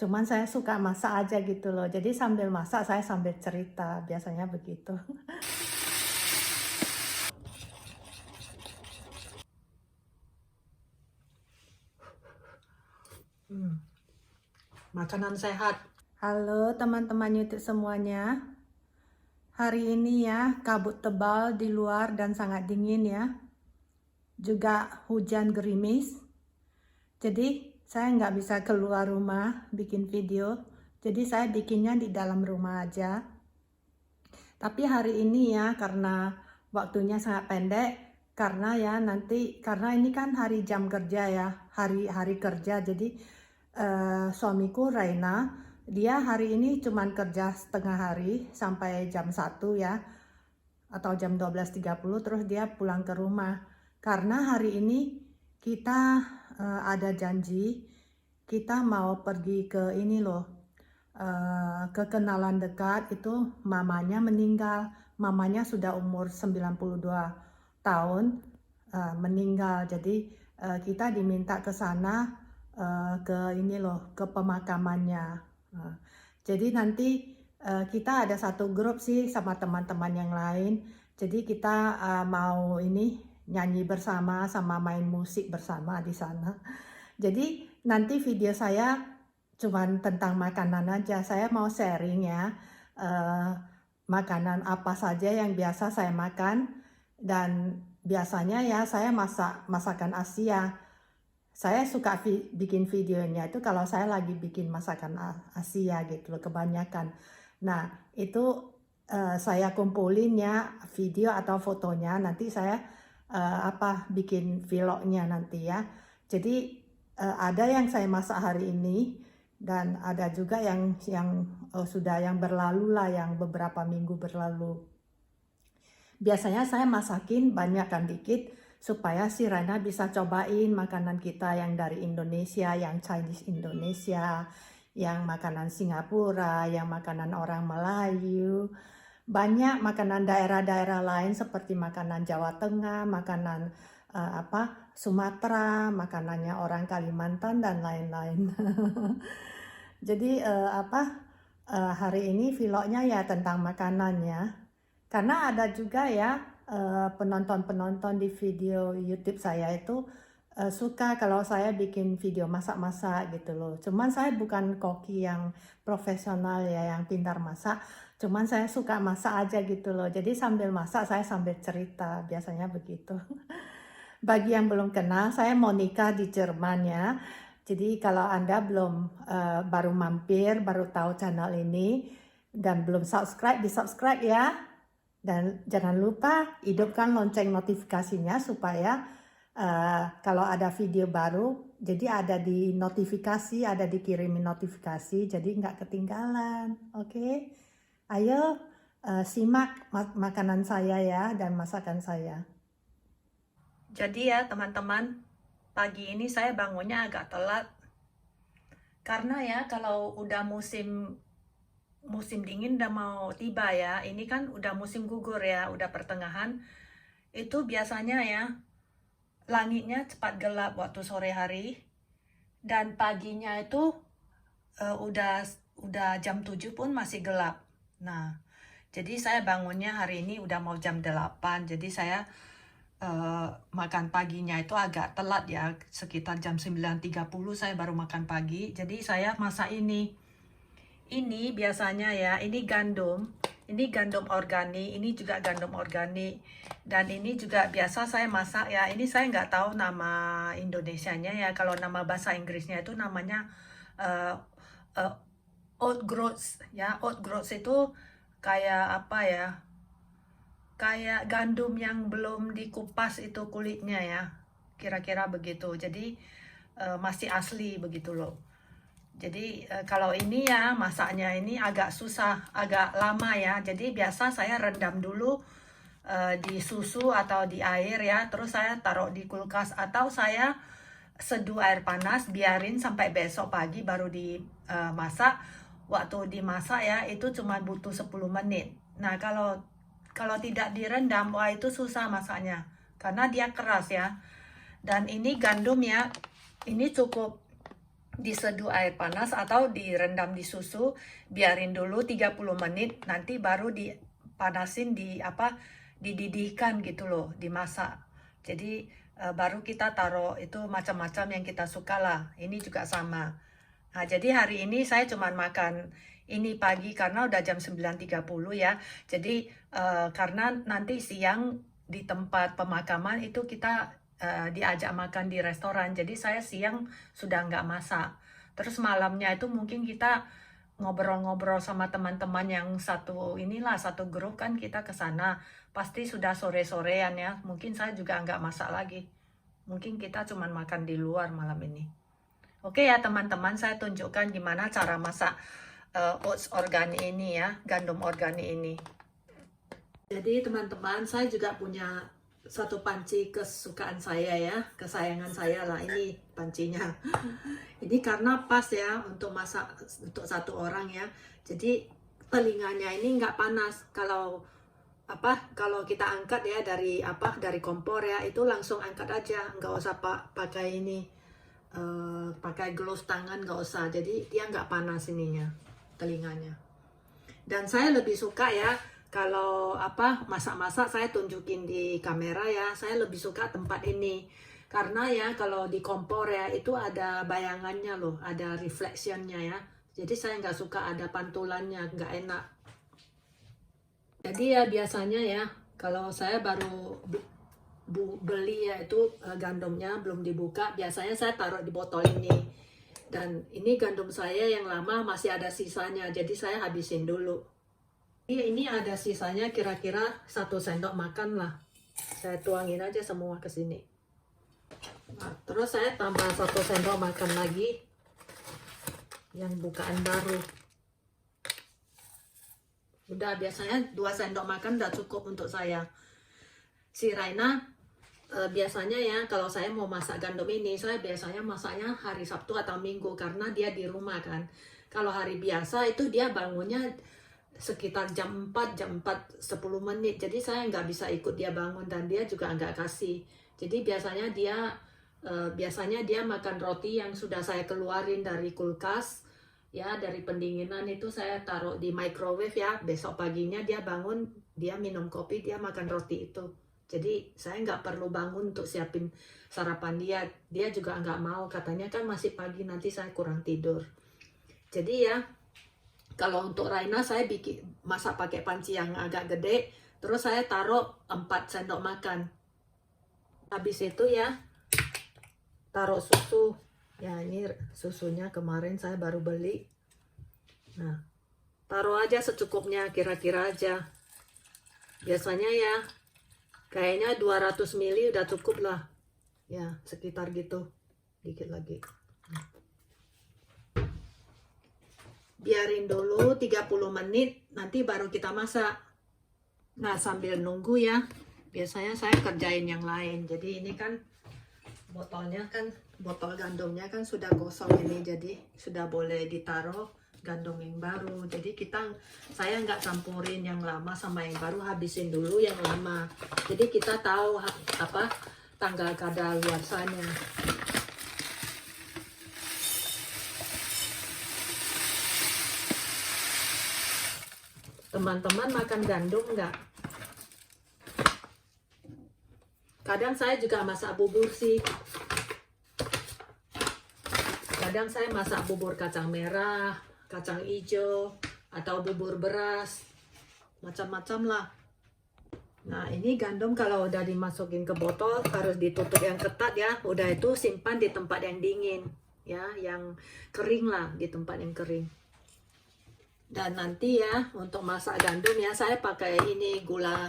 Cuman saya suka masak aja gitu loh. Jadi sambil masak saya sambil cerita, biasanya begitu. Makanan sehat. Halo teman-teman YouTube semuanya. Hari ini ya kabut tebal di luar dan sangat dingin ya. Juga hujan gerimis. Jadi saya nggak bisa keluar rumah bikin video. Jadi saya bikinnya di dalam rumah aja. Tapi hari ini ya karena waktunya sangat pendek. Karena ya nanti karena ini kan hari jam kerja ya, hari kerja. Jadi suamiku Raina, dia hari ini cuman kerja setengah hari sampai jam 1 ya, atau jam 12.30, terus dia pulang ke rumah. Karena hari ini kita ada janji, kita mau pergi ke ini loh, ke kenalan dekat, itu mamanya meninggal. Mamanya sudah umur 92 tahun, meninggal. Jadi kita diminta ke sana, ke ini loh, ke pemakamannya. Jadi nanti kita ada satu grup sih sama teman-teman yang lain. Jadi kita mau ini nyanyi bersama sama main musik bersama di sana. Jadi nanti video saya cuman tentang makanan aja. Saya mau sharing ya, makanan apa saja yang biasa saya makan. Dan biasanya ya saya masakan Asia. Saya suka bikin videonya itu kalau saya lagi bikin masakan Asia gitu loh, kebanyakan. Nah itu saya kumpulin ya video atau fotonya, nanti saya bikin vlognya nanti ya. Jadi ada yang saya masak hari ini dan ada juga yang sudah yang berlalu lah, yang beberapa minggu berlalu. Biasanya saya masakin banyak kan dikit supaya si Raina bisa cobain makanan kita yang dari Indonesia, yang Chinese Indonesia, yang makanan Singapura, yang makanan orang Melayu. Banyak makanan daerah-daerah lain seperti makanan Jawa Tengah, makanan Sumatera, makanannya orang Kalimantan dan lain-lain. Jadi hari ini vlognya ya tentang makanan ya. Karena ada juga ya penonton-penonton di video YouTube saya itu suka kalau saya bikin video masak-masak gitu loh. Cuman saya bukan koki yang profesional ya, yang pintar masak. Cuman saya suka masak aja gitu loh. Jadi sambil masak saya sambil cerita, biasanya begitu. Bagi yang belum kenal, saya Monica di Jerman ya. Jadi kalau Anda belum baru mampir, baru tahu channel ini dan belum subscribe, di subscribe ya. Dan jangan lupa hidupkan lonceng notifikasinya supaya kalau ada video baru, jadi ada di notifikasi, ada dikirimin notifikasi, jadi nggak ketinggalan. Oke? Ayo simak makanan saya ya dan masakan saya. Jadi ya teman-teman, pagi ini saya bangunnya agak telat. Karena ya kalau udah musim dingin udah mau tiba ya. Ini kan udah musim gugur ya, udah pertengahan. Itu biasanya ya langitnya cepat gelap waktu sore hari. Dan paginya itu udah jam 7 pun masih gelap. Nah, jadi saya bangunnya hari ini udah mau jam 8. Jadi saya makan paginya itu agak telat ya, sekitar jam 9.30 saya baru makan pagi. Jadi saya masak ini biasanya ya, ini gandum organik, ini juga gandum organik, dan ini juga biasa saya masak ya. Ini saya nggak tahu nama Indonesianya ya, kalau nama bahasa Inggrisnya itu namanya oat groats ya. Oat groats itu kayak apa ya, kayak gandum yang belum dikupas itu kulitnya ya, kira-kira begitu. Jadi masih asli begitu loh. Jadi kalau ini ya masaknya ini agak susah, agak lama ya. Jadi biasa saya rendam dulu di susu atau di air ya, terus saya taruh di kulkas atau saya seduh air panas, biarin sampai besok pagi baru dimasak. Waktu dimasak ya itu cuma butuh 10 menit. Nah kalau tidak direndam, wah itu susah masaknya karena dia keras ya. Dan ini gandum ya, ini cukup diseduh air panas atau direndam di susu, biarin dulu 30 menit, nanti baru dipanasin dididihkan gitu loh, dimasak. Jadi baru kita taruh itu macam-macam yang kita suka lah. Ini juga sama. Nah, jadi hari ini saya cuma makan ini pagi karena udah jam 9.30 ya. Jadi karena nanti siang di tempat pemakaman itu kita diajak makan di restoran. Jadi saya siang sudah nggak masak. Terus malamnya itu mungkin kita ngobrol-ngobrol sama teman-teman yang satu grup kan, kita ke sana. Pasti sudah sore-sorean ya. Mungkin saya juga nggak masak lagi. Mungkin kita cuma makan di luar malam ini. Oke ya teman-teman, saya tunjukkan gimana cara masak oats organik ini ya, gandum organik ini. Jadi teman-teman, saya juga punya satu panci kesukaan saya ya, kesayangan saya lah, ini pancinya. Ini karena pas ya untuk masak untuk satu orang ya. Jadi telinganya ini nggak panas. Kalau kita angkat ya dari kompor ya, itu langsung angkat aja, nggak usah pakai ini pakai gloves tangan, nggak usah. Jadi dia nggak panas ininya, telinganya. Dan saya lebih suka ya kalau masak-masak, saya tunjukin di kamera ya, saya lebih suka tempat ini karena ya kalau di kompor ya itu ada bayangannya loh, ada reflectionnya ya. Jadi saya nggak suka ada pantulannya, nggak enak. Jadi ya biasanya ya kalau saya baru beli ya itu gandumnya belum dibuka, biasanya saya taruh di botol ini. Dan ini gandum saya yang lama masih ada sisanya, jadi saya habisin dulu. Ini ada sisanya kira-kira 1 sendok makan lah. Saya tuangin aja semua ke sini. Nah, terus saya tambah 1 sendok makan lagi yang bukaan baru. Udah, biasanya 2 sendok makan udah cukup untuk saya. Si Raina biasanya ya kalau saya mau masak gandum ini, saya biasanya masaknya hari Sabtu atau Minggu karena dia di rumah kan. Kalau hari biasa itu dia bangunnya sekitar jam 4, 10 menit. Jadi saya nggak bisa ikut dia bangun dan dia juga nggak kasih. Jadi biasanya dia makan roti yang sudah saya keluarin dari kulkas. Ya, dari pendinginan itu saya taruh di microwave ya. Besok paginya dia bangun, dia minum kopi, dia makan roti itu. Jadi saya nggak perlu bangun untuk siapin sarapan dia. Dia juga nggak mau, katanya kan masih pagi, nanti saya kurang tidur. Jadi ya, kalau untuk Raina saya masak pakai panci yang agak gede, terus saya taruh 4 sendok makan. Habis itu ya, taruh susu. Ya ini susunya kemarin saya baru beli. Nah, taruh aja secukupnya, kira-kira aja. Biasanya ya, kayaknya 200 ml udah cukup lah. Ya, sekitar gitu. Dikit lagi. Biarin dulu 30 menit, nanti baru kita masak. Nah, sambil nunggu ya, biasanya saya kerjain yang lain. Jadi ini kan botol gandumnya kan sudah kosong ini, jadi sudah boleh ditaruh gandum yang baru. Jadi saya nggak campurin yang lama sama yang baru, habisin dulu yang lama. Jadi kita tahu tanggal kadaluarsanya. Teman-teman makan gandum nggak? Kadang saya juga masak bubur sih. Kadang saya masak bubur kacang merah, kacang hijau, atau bubur beras. Macam-macam lah. Nah, ini gandum kalau udah dimasukin ke botol harus ditutup yang ketat ya. Udah itu simpan di tempat yang dingin. Ya, yang kering lah, di tempat yang kering. Dan nanti ya untuk masak gandum ya saya pakai ini gula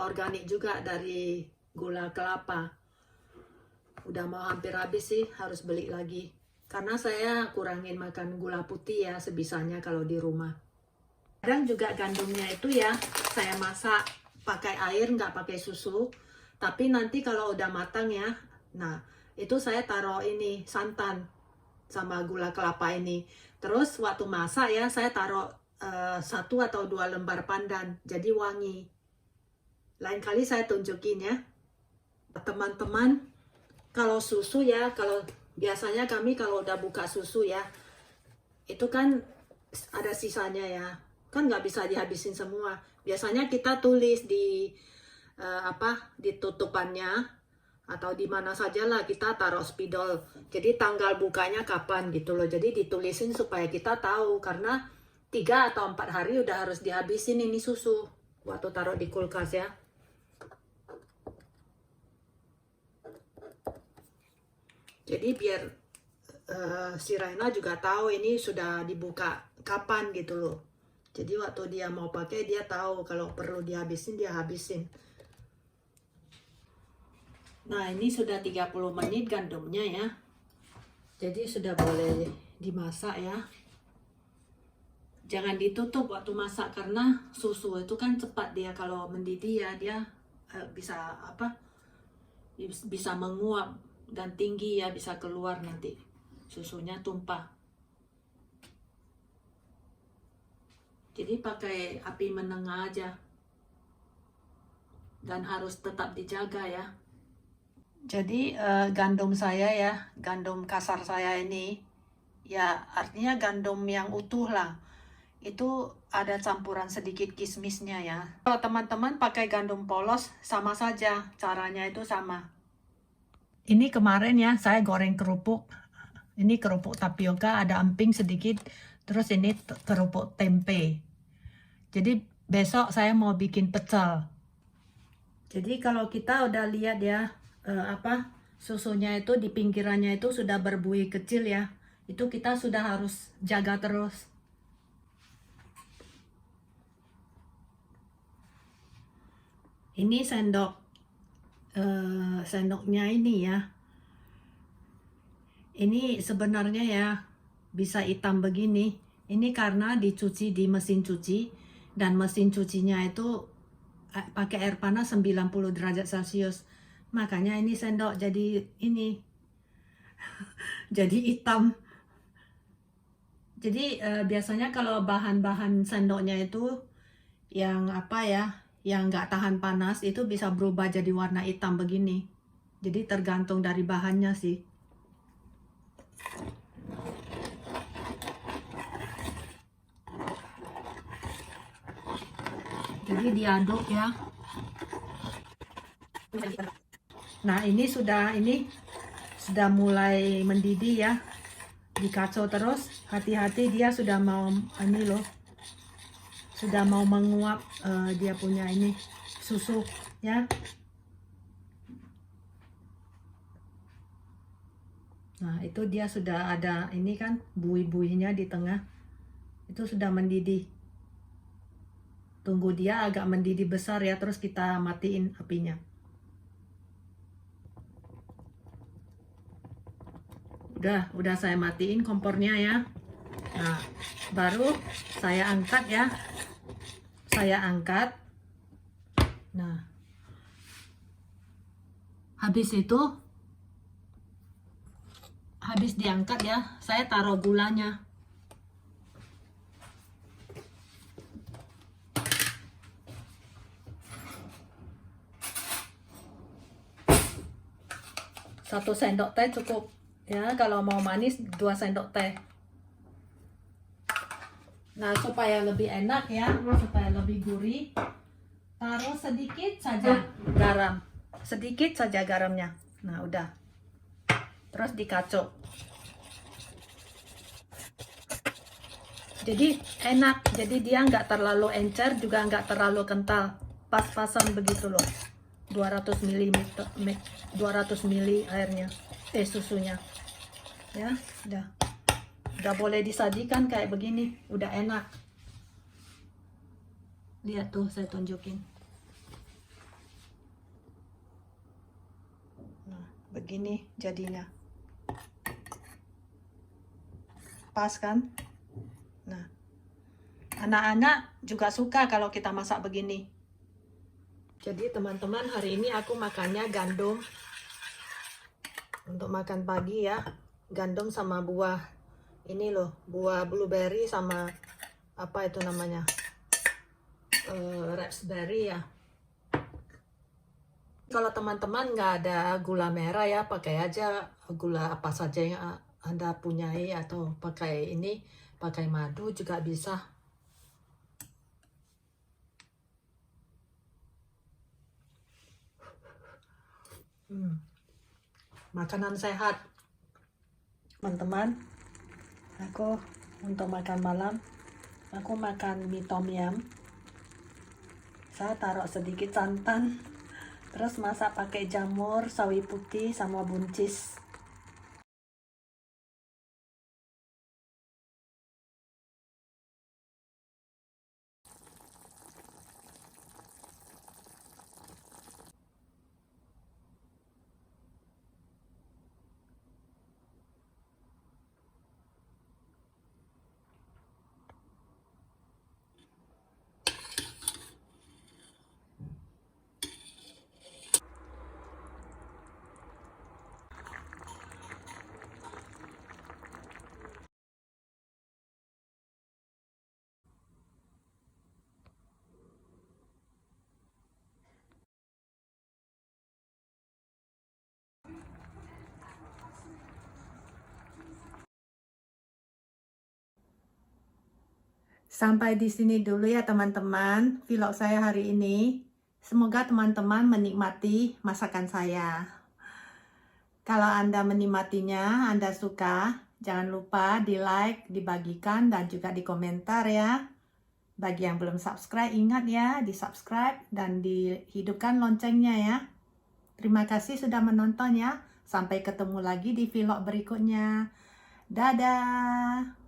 organik juga dari gula kelapa. Udah mau hampir habis sih, harus beli lagi. Karena saya kurangin makan gula putih ya sebisanya kalau di rumah. Kadang juga gandumnya itu ya saya masak pakai air, nggak pakai susu. Tapi nanti kalau udah matang ya, nah itu saya taruh ini santan sama gula kelapa ini. Terus waktu masak ya saya taruh 1 atau 2 lembar pandan, jadi wangi. Lain kali saya tunjukin ya. Teman-teman, kalau susu ya, kalau Biasanya kami kalau udah buka susu ya, itu kan ada sisanya ya, kan nggak bisa dihabisin semua. Biasanya kita tulis di di tutupannya atau di mana saja lah kita taruh spidol. Jadi tanggal bukanya kapan gitu loh. Jadi ditulisin supaya kita tahu, karena 3 atau 4 hari udah harus dihabisin ini susu waktu taruh di kulkas ya. Jadi biar si Raina juga tahu ini sudah dibuka kapan gitu loh. Jadi waktu dia mau pakai dia tahu kalau perlu dihabisin dia habisin. Nah ini sudah 30 menit gandumnya ya. Jadi sudah boleh dimasak ya. Jangan ditutup waktu masak karena susu itu kan cepat dia kalau mendidih ya, dia bisa bisa menguap dan tinggi ya, bisa keluar nanti susunya tumpah. Jadi pakai api menengah aja dan harus tetap dijaga ya. Jadi gandum saya ya, gandum kasar saya ini ya, artinya gandum yang utuh lah. Itu ada campuran sedikit kismisnya ya. Kalau teman-teman pakai gandum polos sama saja, caranya itu sama. Ini kemarin ya saya goreng kerupuk. Ini kerupuk tapioka, ada emping sedikit, terus ini kerupuk tempe. Jadi besok saya mau bikin pecel. Jadi kalau kita udah lihat ya susunya itu di pinggirannya itu sudah berbuih kecil ya, itu kita sudah harus jaga terus. Ini sendoknya ini ya. Ini sebenarnya ya bisa hitam begini. Ini karena dicuci di mesin cuci, dan mesin cucinya itu pakai air panas 90 derajat Celcius. Makanya ini sendok jadi ini jadi hitam. Jadi biasanya kalau bahan-bahan sendoknya itu yang yang nggak tahan panas itu bisa berubah jadi warna hitam begini. Jadi tergantung dari bahannya sih. Jadi diaduk ya. Nah ini sudah mulai mendidih ya. Dikacau terus, hati-hati dia sudah mau ini loh. Sudah mau menguap dia punya ini susu ya. Nah itu dia sudah ada ini kan buih-buihnya di tengah. Itu sudah mendidih. Tunggu dia agak mendidih besar ya, terus kita matiin apinya. Udah saya matiin kompornya ya. Nah, baru saya angkat ya. Saya angkat. Nah, habis diangkat ya, saya taruh gulanya. Satu sendok teh cukup ya, kalau mau manis 2 sendok teh. Nah supaya lebih enak ya, supaya lebih gurih, taruh sedikit saja garam, sedikit saja garamnya. Nah udah, terus dikacau. Jadi enak, jadi dia nggak terlalu encer juga nggak terlalu kental, pas-pasan begitu loh. 200 ml airnya, susunya ya. Udah boleh disajikan kayak begini, udah enak. Lihat tuh, saya tunjukin. Nah begini jadinya, pas kan. Nah anak-anak juga suka kalau kita masak begini. Jadi teman-teman, hari ini aku makannya gandum untuk makan pagi ya. Gandum sama buah ini loh, buah blueberry sama apa itu namanya, raspberry ya. Kalau teman-teman nggak ada gula merah ya, pakai aja gula apa saja yang Anda punyai, atau pakai ini, pakai madu juga bisa. Makanan sehat, teman-teman. Aku untuk makan malam, aku makan mie tom yum. Saya taruh sedikit santan, terus masak pakai jamur, sawi putih, sama buncis. Sampai di sini dulu ya teman-teman vlog saya hari ini. Semoga teman-teman menikmati masakan saya. Kalau Anda menikmatinya, Anda suka, jangan lupa di like, dibagikan, dan juga di komentar ya. Bagi yang belum subscribe, ingat ya, di subscribe dan dihidupkan loncengnya ya. Terima kasih sudah menonton ya. Sampai ketemu lagi di vlog berikutnya. Dadah!